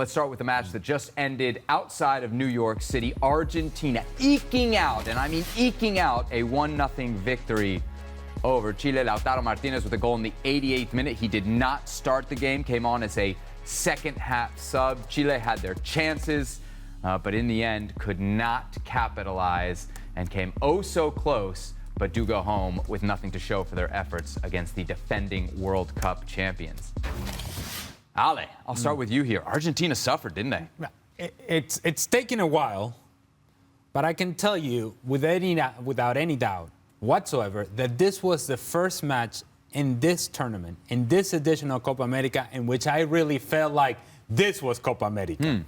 let's start with the match that just ended outside of New York City. Argentina eking out, and I mean eking out, a 1-0 victory over Chile. Lautaro Martinez with a goal in the 88th minute. He did not start the game, came on as a second-half sub. Chile had their chances, but in the end could not capitalize and came oh so close, but do go home with nothing to show for their efforts against the defending World Cup champions. Ale, I'll start with you here. Argentina suffered, didn't they? It's taken a while, but I can tell you without any doubt whatsoever that this was the first match in this tournament, in this edition of Copa America, in which I really felt like this was Copa America.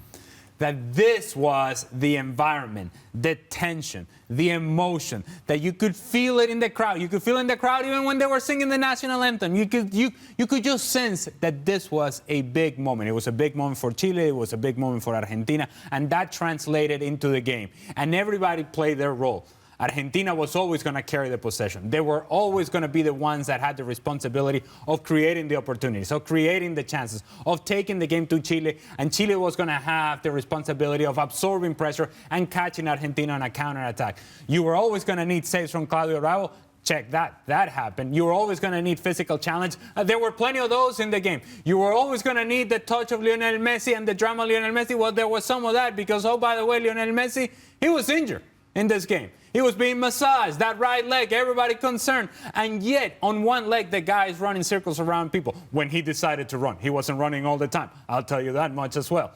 That this was the environment, the tension, the emotion, that you could feel it in the crowd. You could feel it in the crowd even when they were singing the national anthem. You could just sense that this was a big moment. It was a big moment for Chile. It was a big moment for Argentina. And that translated into the game. And everybody played their role. Argentina was always going to carry the possession. They were always going to be the ones that had the responsibility of creating the opportunities, of creating the chances, of taking the game to Chile. And Chile was going to have the responsibility of absorbing pressure and catching Argentina on a counterattack. You were always going to need saves from Claudio Bravo. Check that. That happened. You were always going to need physical challenge. There were plenty of those in the game. You were always going to need the touch of Lionel Messi and the drama of Lionel Messi. Well, there was some of that because, oh, by the way, Lionel Messi, he was injured in this game. He was being massaged, that right leg, everybody concerned. And yet, on one leg, the guy is running circles around people when he decided to run. He wasn't running all the time. I'll tell you that much as well.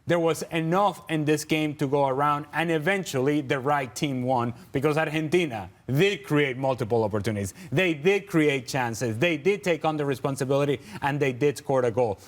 There was enough in this game to go around, and eventually the right team won because Argentina did create multiple opportunities. They did create chances. They did take on the responsibility, and they did score the goal.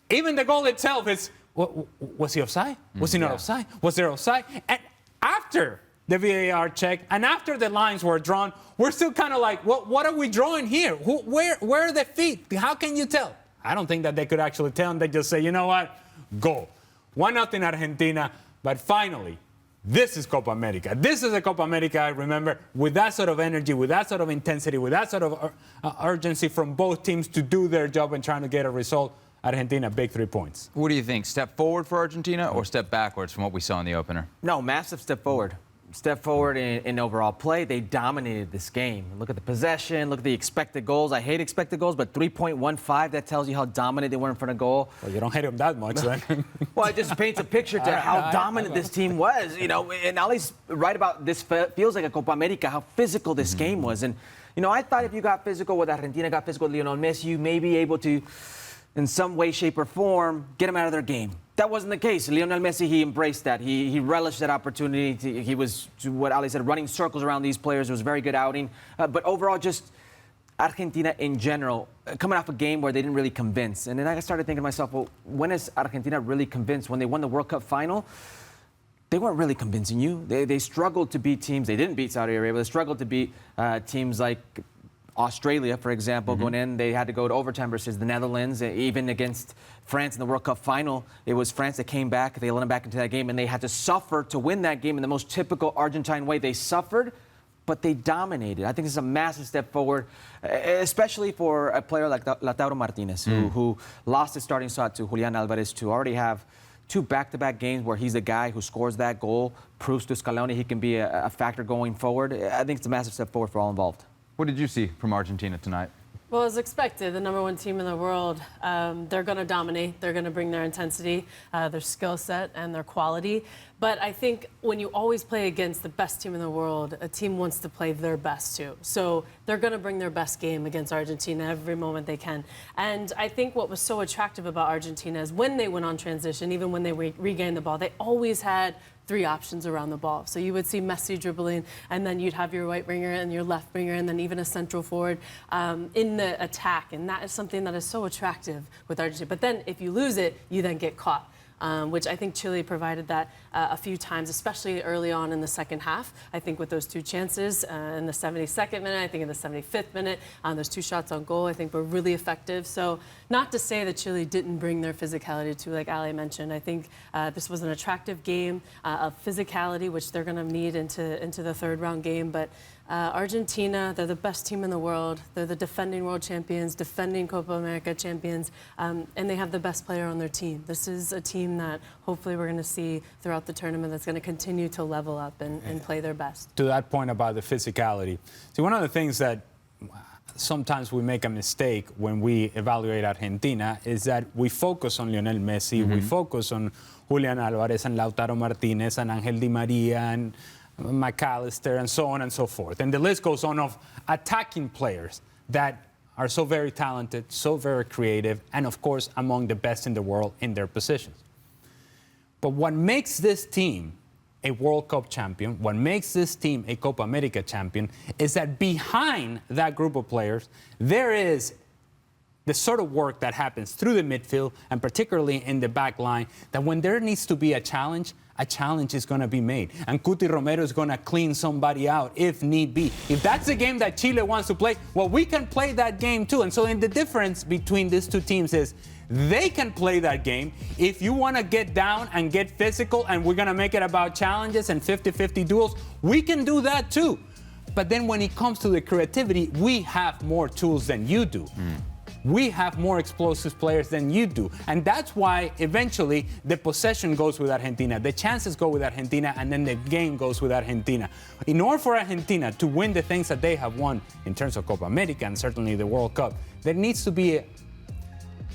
Even the goal itself is, was he offside? Was he not offside? Was there offside? And after the VAR check, and after the lines were drawn, we're still kind of like, what are we drawing here? Where are the feet? How can you tell? I don't think that they could actually tell, and they just say, you know what, goal. 1-0 Argentina, but finally, this is Copa America. This is a Copa America, I remember, with that sort of energy, with that sort of intensity, with that sort of urgency from both teams to do their job and trying to get a result. Argentina, big 3 points. What do you think? Step forward for Argentina or step backwards from what we saw in the opener? No, massive step forward. Step forward in overall play. They dominated this game. Look at the possession. Look at the expected goals. I hate expected goals, but 3.15, that tells you how dominant they were in front of goal. Well, you don't hate them that much, then. Well, it just paints a picture to how dominant this team was. You know, and Ali's right about this feels like a Copa America, how physical this game was. And, you know, I thought if you got physical with Argentina, got physical with Lionel Messi, you may be able to, in some way, shape, or form, get them out of their game. That wasn't the case. Lionel Messi, he embraced that. He relished that opportunity. He was, to what Ali said, running circles around these players. It was a very good outing. But overall, just Argentina in general, coming off a game where they didn't really convince. And then I started thinking to myself, well, when is Argentina really convinced? When they won the World Cup final, they weren't really convincing you. They struggled to beat teams. They didn't beat Saudi Arabia. They struggled to beat teams like Australia, for example, going in, they had to go to overtime versus the Netherlands. Even against France in the World Cup final, it was France that came back. They let them back into that game, and they had to suffer to win that game in the most typical Argentine way. They suffered, but they dominated. I think this is a massive step forward, especially for a player like Lautaro Martinez, who lost his starting spot to Julian Alvarez, to already have 2 back-to-back games where he's the guy who scores that goal, proves to Scaloni he can be a factor going forward. I think it's a massive step forward for all involved. What did you see from Argentina tonight? Well, as expected, the #1 team in the world, they're going to dominate. They're going to bring their intensity, their skill set, and their quality. But I think when you always play against the best team in the world, a team wants to play their best too. So they're going to bring their best game against Argentina every moment they can. And I think what was so attractive about Argentina is when they went on transition, even when they regained the ball, they always had 3 options around the ball. So you would see Messi dribbling, and then you'd have your right winger and your left winger, and then even a central forward in the attack. And that is something that is so attractive with Argentina. But then if you lose it, you then get caught. Which I think Chile provided that a few times, especially early on in the second half. I think with those 2 chances in the 72nd minute, I think in the 75th minute, those 2 shots on goal, I think were really effective. So not to say that Chile didn't bring their physicality to, like Ali mentioned. I think this was an attractive game of physicality, which they're going to need into the 3rd round game. But Argentina, they're the best team in the world. They're the defending world champions, defending Copa America champions, and they have the best player on their team. This is a team that hopefully we're going to see throughout the tournament that's going to continue to level up and play their best. To that point about the physicality, see, one of the things that sometimes we make a mistake when we evaluate Argentina is that we focus on Lionel Messi, we focus on Julian Alvarez and Lautaro Martinez and Angel Di Maria and McAllister and so on and so forth. And the list goes on of attacking players that are so very talented, so very creative, and of course among the best in the world in their positions. But what makes this team a World Cup champion, what makes this team a Copa America champion, is that behind that group of players, there is the sort of work that happens through the midfield and particularly in the back line, that when there needs to be a challenge is going to be made. And Cuti Romero is going to clean somebody out if need be. If that's the game that Chile wants to play, well, we can play that game too. And so the difference between these two teams is they can play that game. If you want to get down and get physical and we're going to make it about challenges and 50-50 duels, we can do that too. But then when it comes to the creativity, we have more tools than you do. We have more explosive players than you do. And that's why eventually the possession goes with Argentina, the chances go with Argentina, and then the game goes with Argentina. In order for Argentina to win the things that they have won in terms of Copa America and certainly the World Cup, there needs to be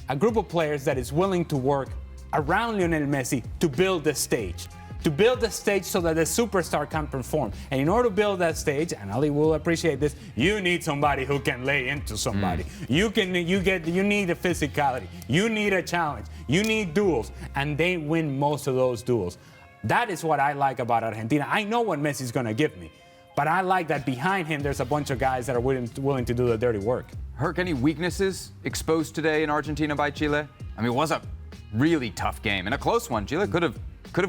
a group of players that is willing to work around Lionel Messi to build the stage. To build the stage so that the superstar can perform. And in order to build that stage, and Ali will appreciate this, you need somebody who can lay into somebody. You need a physicality. You need a challenge. You need duels. And they win most of those duels. That is what I like about Argentina. I know what Messi's going to give me. But I like that behind him there's a bunch of guys that are willing to do the dirty work. Herc, any weaknesses exposed today in Argentina by Chile? I mean, it was a really tough game and a close one. Chile could have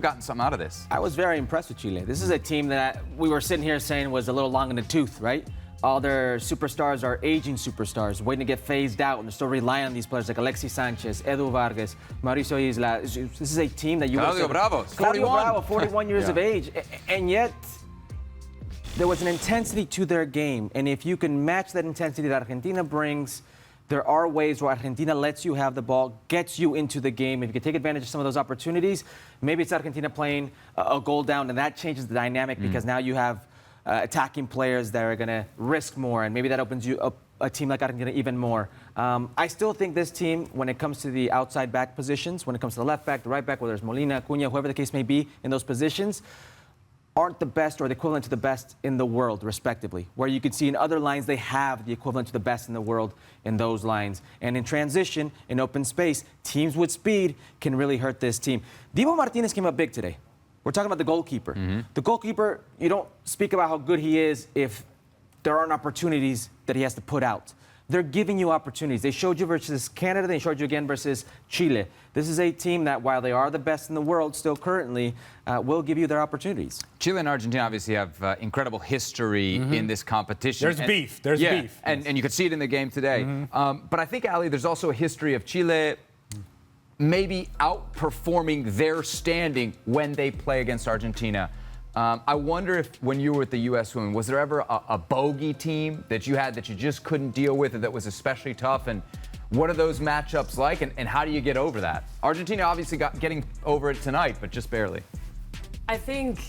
gotten something out of this. I was very impressed with Chile. This is a team that we were sitting here saying was a little long in the tooth, right? All their superstars are aging superstars, waiting to get phased out, and they're still relying on these players like Alexis Sanchez, Edu Vargas, Mauricio Isla. This is a team that you... Claudio Bravo, 41 years of age. And yet, there was an intensity to their game. And if you can match that intensity that Argentina brings, there are ways where Argentina lets you have the ball, gets you into the game. If you can take advantage of some of those opportunities, maybe it's Argentina playing a goal down, and that changes the dynamic because now you have attacking players that are going to risk more, and maybe that opens you up a team like Argentina even more. I still think this team, when it comes to the outside back positions, when it comes to the left back, the right back, whether it's Molina, Cunha, whoever the case may be in those positions, aren't the best or the equivalent to the best in the world, respectively. Where you can see in other lines, they have the equivalent to the best in the world in those lines. And in transition, in open space, teams with speed can really hurt this team. Dibu Martinez came up big today. We're talking about the goalkeeper. The goalkeeper, you don't speak about how good he is if there aren't opportunities that he has to put out. They're giving you opportunities. They showed you versus Canada. They showed you again versus Chile. This is a team that, while they are the best in the world still currently, will give you their opportunities. Chile and Argentina obviously have incredible history in this competition. There's beef. There's beef. And you could see it in the game today. But I think, Ali, there's also a history of Chile maybe outperforming their standing when they play against Argentina. I wonder if, when you were with the U.S. women, was there ever a bogey team that you had that you just couldn't deal with and that was especially tough? And what are those matchups like, and how do you get over that? Argentina obviously getting over it tonight, but just barely. I think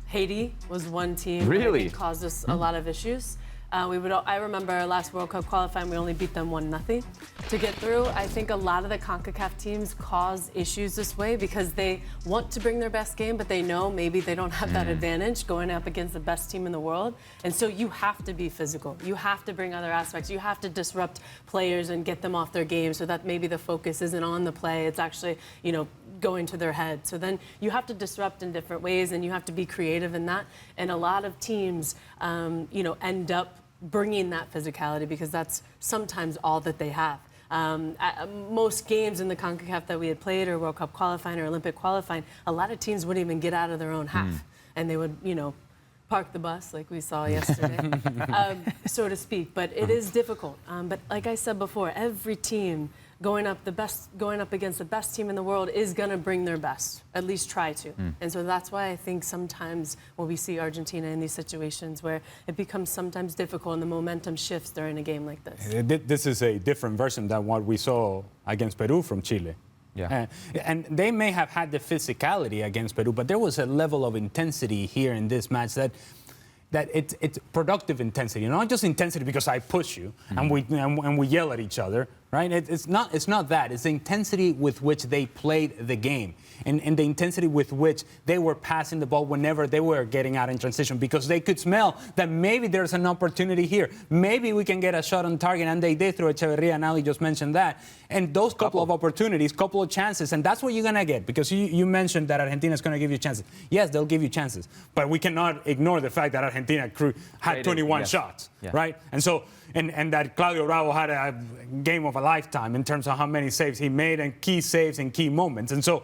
Haiti was one team that Really? I think caused us a lot of issues. I remember our last World Cup qualifying, we only beat them 1-0 to get through. I think a lot of the CONCACAF teams cause issues this way because they want to bring their best game, but they know maybe they don't have that advantage going up against the best team in the world. And so you have to be physical. You have to bring other aspects. You have to disrupt players and get them off their game so that maybe the focus isn't on the play. It's actually, going to their head. So then you have to disrupt in different ways, and you have to be creative in that. And a lot of teams, end up bringing that physicality because that's sometimes all that they have. Most games in the CONCACAF that we had played, or World Cup qualifying or Olympic qualifying, a lot of teams wouldn't even get out of their own half. And they would, park the bus like we saw yesterday, so to speak. But it is difficult. But like I said before, every team going up against the best team in the world is going to bring their best, at least try to. And so that's why I think sometimes when we see Argentina in these situations where it becomes sometimes difficult and the momentum shifts during a game like this. This is a different version than what we saw against Peru from Chile. Yeah. And they may have had the physicality against Peru, but there was a level of intensity here in this match that it's productive intensity, not just intensity because I push you and we yell at each other, right? It's not that. It's the intensity with which they played the game and the intensity with which they were passing the ball whenever they were getting out in transition because they could smell that maybe there's an opportunity here. Maybe we can get a shot on target, and they did through Echeverria, and Ali just mentioned that. And those couple of opportunities, couple of chances, and that's what you're going to get because you mentioned that Argentina is going to give you chances. Yes, they'll give you chances, but we cannot ignore the fact that Argentina had 21 shots, right? And so, and that Claudio Bravo had a game of a lifetime in terms of how many saves he made and key saves in key moments. And so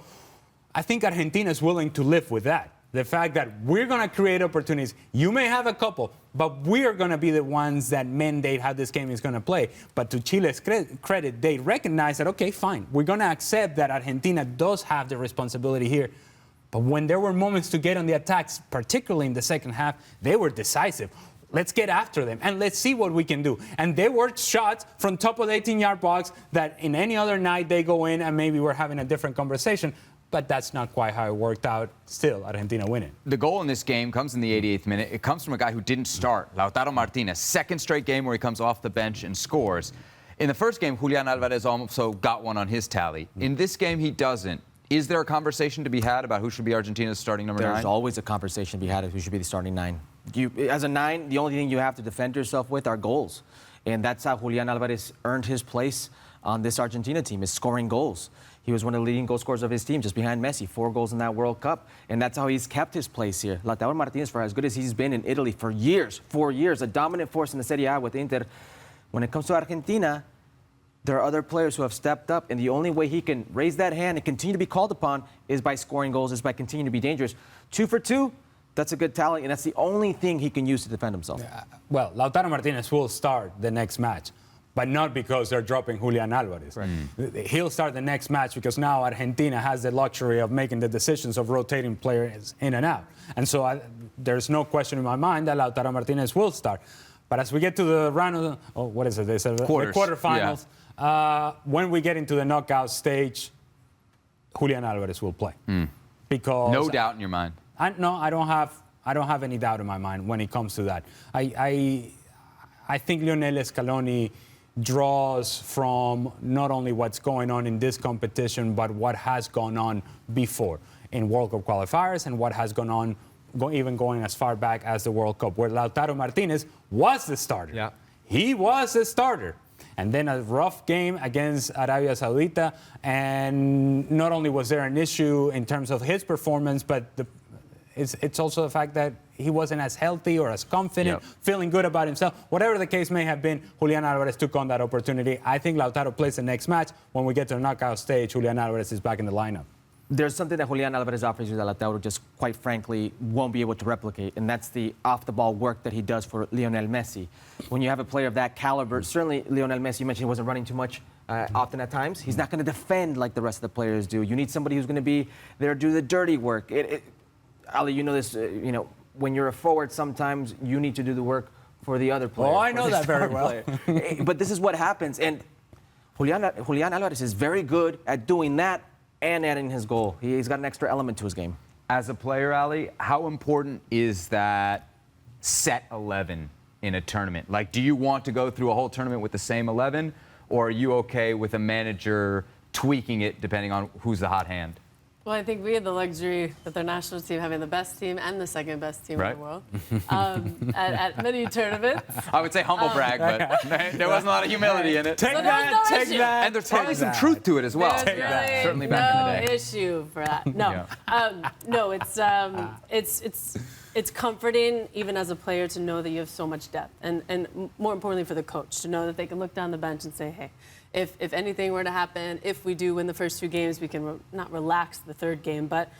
I think Argentina is willing to live with that. The fact that we're going to create opportunities. You may have a couple, but we are going to be the ones that mandate how this game is going to play. But to Chile's credit, they recognize that, okay, fine, we're going to accept that Argentina does have the responsibility here. But when there were moments to get on the attacks, particularly in the second half, they were decisive. Let's get after them, and let's see what we can do. And they were shots from top of the 18-yard box that in any other night they go in and maybe we're having a different conversation. But that's not quite how it worked out. Still, Argentina winning. The goal in this game comes in the 88th minute. It comes from a guy who didn't start, Lautaro Martinez. Second straight game where he comes off the bench and scores. In the first game, Julian Alvarez also got one on his tally. In this game, he doesn't. Is there a conversation to be had about who should be Argentina's starting number 9? There's always a conversation to be had of who should be the starting 9. As a 9, the only thing you have to defend yourself with are goals. And that's how Julian Alvarez earned his place on this Argentina team, is scoring goals. He was one of the leading goal scorers of his team, just behind Messi, 4 goals in that World Cup. And that's how he's kept his place here. Lautaro Martinez, for as good as he's been in Italy for years, 4 years, a dominant force in the Serie A with Inter. When it comes to Argentina, there are other players who have stepped up, and the only way he can raise that hand and continue to be called upon is by scoring goals, is by continuing to be dangerous. 2 for 2, that's a good tally, and that's the only thing he can use to defend himself. Well, Lautaro Martinez will start the next match, but not because they're dropping Julian Alvarez. Right. He'll start the next match because now Argentina has the luxury of making the decisions of rotating players in and out. And so there's no question in my mind that Lautaro Martinez will start. But as we get to the round of the quarterfinals, when we get into the knockout stage, Julian Alvarez will play. Because no doubt in your mind. No, I don't have any doubt in my mind when it comes to that. I think Lionel Scaloni draws from not only what's going on in this competition, but what has gone on before in World Cup qualifiers and what has gone on even going as far back as the World Cup, where Lautaro Martinez was the starter. Yeah. He was the starter. And then a rough game against Arabia Saudita, and not only was there an issue in terms of his performance, but it's also the fact that he wasn't as healthy or as confident, feeling good about himself. Whatever the case may have been, Julian Alvarez took on that opportunity. I think Lautaro plays the next match. When we get to the knockout stage, Julian Alvarez is back in the lineup. There's something that Julian Alvarez offers you that Lautaro just, quite frankly, won't be able to replicate, and that's the off-the-ball work that he does for Lionel Messi. When you have a player of that caliber, certainly Lionel Messi, you mentioned he wasn't running too much often at times. He's not going to defend like the rest of the players do. You need somebody who's going to be there to do the dirty work. Ali, you know this, when you're a forward, sometimes you need to do the work for the other player. Oh, I know that very well. But this is what happens, and Julian Alvarez is very good at doing that and adding his goal. He's got an extra element to his game. As a player, Ali, how important is that set 11 in a tournament? Like, do you want to go through a whole tournament with the same 11, or are you okay with a manager tweaking it depending on who's the hot hand? Well, I think we had the luxury with our national team having the best team and the second best team in the world at many tournaments. I would say humble brag, but there wasn't a lot of humility in it. Take that. And there's probably some truth to it as well. Certainly back in the day. No issue for that. No, no, it's comforting even as a player to know that you have so much depth, and more importantly for the coach to know that they can look down the bench and say, hey, if anything were to happen, if we do win the first 2 games, we can not relax the third game, but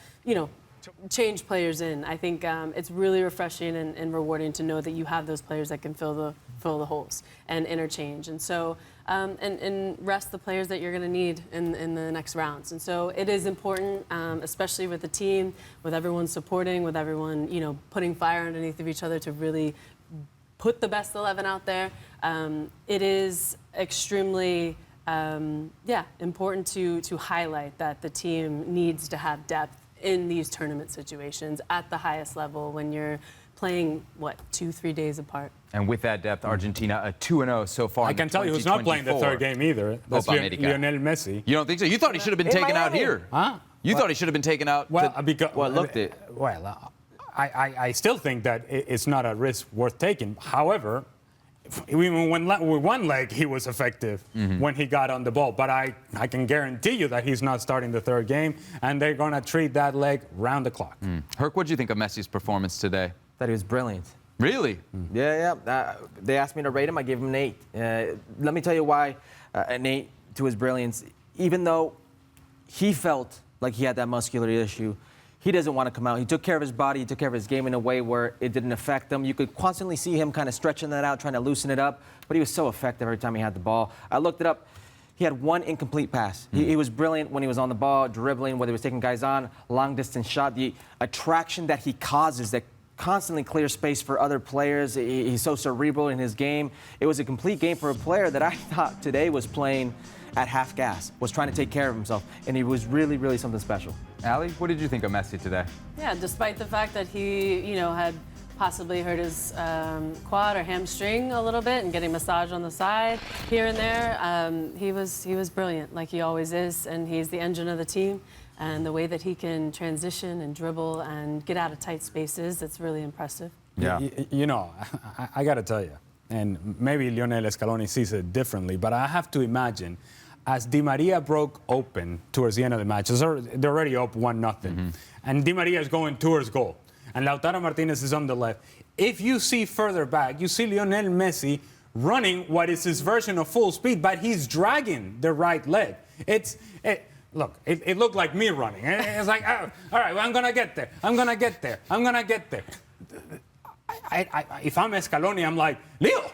change players in. I think it's really refreshing and rewarding to know that you have those players that can fill the holes and interchange. And so, and rest the players that you're going to need in the next rounds. And so it is important, especially with the team, with everyone supporting, with everyone, you know, putting fire underneath of each other to really put the best 11 out there. It is extremely, important to highlight that the team needs to have depth in these tournament situations at the highest level when you're playing, 2-3 days apart. And with that depth, Argentina a 2-0 so far. I can tell you who's not playing the third game either. That's Copa America. Lionel Messi. You don't think so? You thought he should have been taken out here. Huh? You thought he should have been taken out. I still think that it's not a risk worth taking. However, with one leg, he was effective when he got on the ball. But I can guarantee you that he's not starting the third game, and they're going to treat that leg round the clock. Herc, what did you think of Messi's performance today? That he was brilliant. Really? Yeah. They asked me to rate him. I gave him an 8. Let me tell you why an 8 to his brilliance. Even though he felt like he had that muscular issue, he doesn't want to come out. He took care of his body. He took care of his game in a way where it didn't affect him. You could constantly see him kind of stretching that out, trying to loosen it up. But he was so effective every time he had the ball. I looked it up. He had one incomplete pass. He was brilliant when he was on the ball, dribbling, whether he was taking guys on, long-distance shot. The attraction that he causes that constantly clears space for other players. He's so cerebral in his game. It was a complete game for a player that I thought today was playing at half gas, was trying to take care of himself, and he was really, really something special. Ali, what did you think of Messi today? Yeah, despite the fact that he, had possibly hurt his quad or hamstring a little bit and getting massage on the side here and there, he was brilliant, like he always is, and he's the engine of the team. And the way that he can transition and dribble and get out of tight spaces, it's really impressive. Yeah. I got to tell you, and maybe Lionel Scaloni sees it differently, but I have to imagine, as Di Maria broke open towards the end of the match, they're already up 1-0, and Di Maria is going towards goal, and Lautaro Martinez is on the left. If you see further back, you see Lionel Messi running what is his version of full speed, but he's dragging the right leg. Look, it looked like me running. It's like, oh, all right, well, I'm going to get there. I'm going to get there. I'm going to get there. If I'm Scaloni, I'm like, Leo,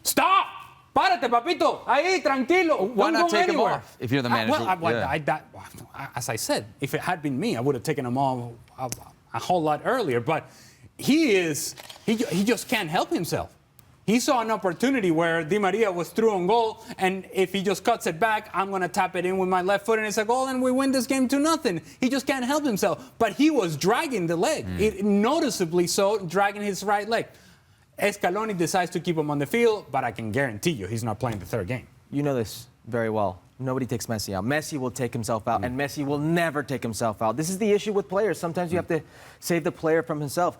stop. Párate, papito. Ahí, tranquilo. Why not take him off if you're the manager? As I said, if it had been me, I would have taken him off a whole lot earlier. But he just can't help himself. He saw an opportunity where Di Maria was through on goal, and if he just cuts it back, I'm going to tap it in with my left foot, and it's a goal, and we win this game 2-0. He just can't help himself. But he was dragging the leg, noticeably so, dragging his right leg. Scaloni decides to keep him on the field, but I can guarantee you he's not playing the third game. You know this very well. Nobody takes Messi out. Messi will take himself out, and Messi will never take himself out. This is the issue with players. Sometimes you have to save the player from himself.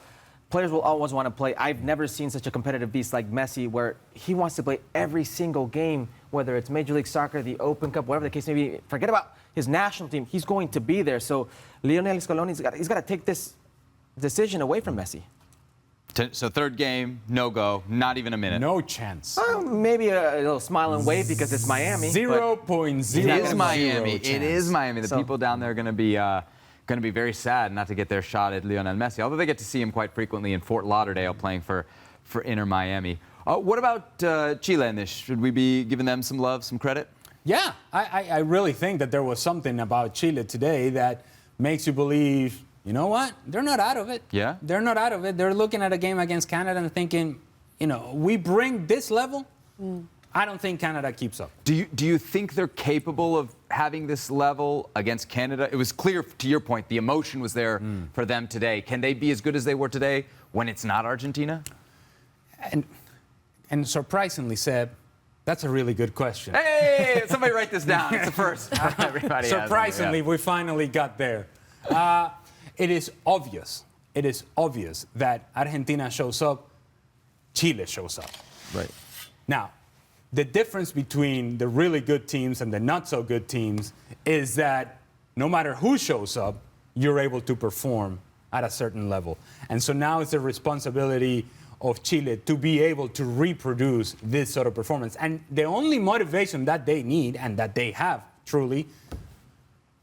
Players will always want to play. I've never seen such a competitive beast like Messi, where he wants to play every single game, whether it's Major League Soccer, the Open Cup, whatever the case may be. Forget about his national team. He's going to be there. So Lionel Scaloni's got to take this decision away from Messi. So third game, no go, not even a minute. No chance. Maybe a little smile and wave because it's Miami. 0.0. It is Miami. It is Miami. The So- people down there are going to be very sad not to get their shot at Lionel Messi, although they get to see him quite frequently in Fort Lauderdale playing for Inter Miami. What about Chile in this? Should we be giving them some love, some credit? Yeah, I really think that there was something about Chile today that makes you believe, you know what? They're not out of it. Yeah? They're not out of it. They're looking at a game against Canada and thinking, we bring this level. I don't think Canada keeps up. Do you think they're capable of having this level against Canada? It was clear, to your point, the emotion was there for them today. Can they be as good as they were today when it's not Argentina? And surprisingly, Seb, that's a really good question. Hey, somebody write this down. It's the first. Everybody Surprisingly, we finally got there. It is obvious that Argentina shows up, Chile shows up. Right. Now, the difference between the really good teams and the not so good teams is that no matter who shows up, you're able to perform at a certain level. And so now it's the responsibility of Chile to be able to reproduce this sort of performance. And the only motivation that they need and that they have truly,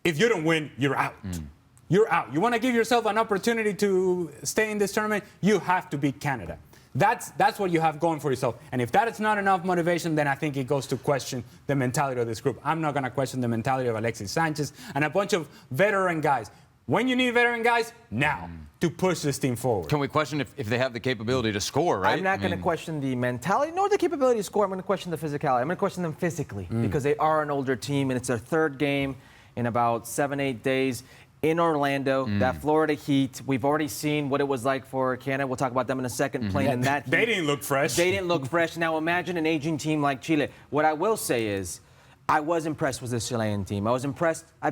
if you don't win, you're out. you're out. You want to give yourself an opportunity to stay in this tournament, you have to beat Canada. That's what you have going for yourself. And if that is not enough motivation, then I think it goes to question the mentality of this group. I'm not going to question the mentality of Alexis Sanchez and a bunch of veteran guys. When you need veteran guys, now, to push this team forward. Can we question if they have the capability to score, right? I'm not going to question the mentality nor the capability to score. I'm going to question the physicality. I'm going to question them physically because they are an older team, and it's their third game in about 7-8 days in Orlando. That Florida heat, we've already seen what it was like for Canada. We'll talk about them in a second, playing in that heat. They didn't look fresh. They didn't look fresh. Now imagine an aging team like Chile. What I will say is, I was impressed with this Chilean team. I've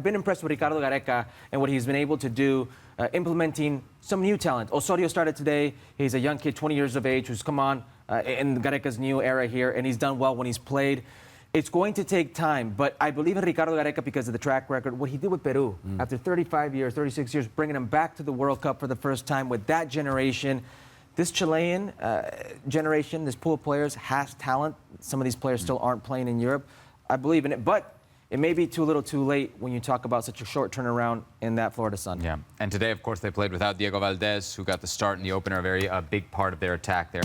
been impressed with Ricardo Gareca and what he's been able to do, implementing some new talent. Osorio started today. He's a young kid, 20 years of age, who's come on in Gareca's new era here, and he's done well when he's played. It's going to take time, but I believe in Ricardo Gareca because of the track record. What he did with Peru, after 35 years, 36 years, bringing them back to the World Cup for the first time with that generation. This Chilean generation, this pool of players, has talent. Some of these players still aren't playing in Europe. I believe in it, but it may be too little too late when you talk about such a short turnaround in that Florida sun. Yeah, and today, of course, they played without Diego Valdez, who got the start in the opener, a very big part of their attack there.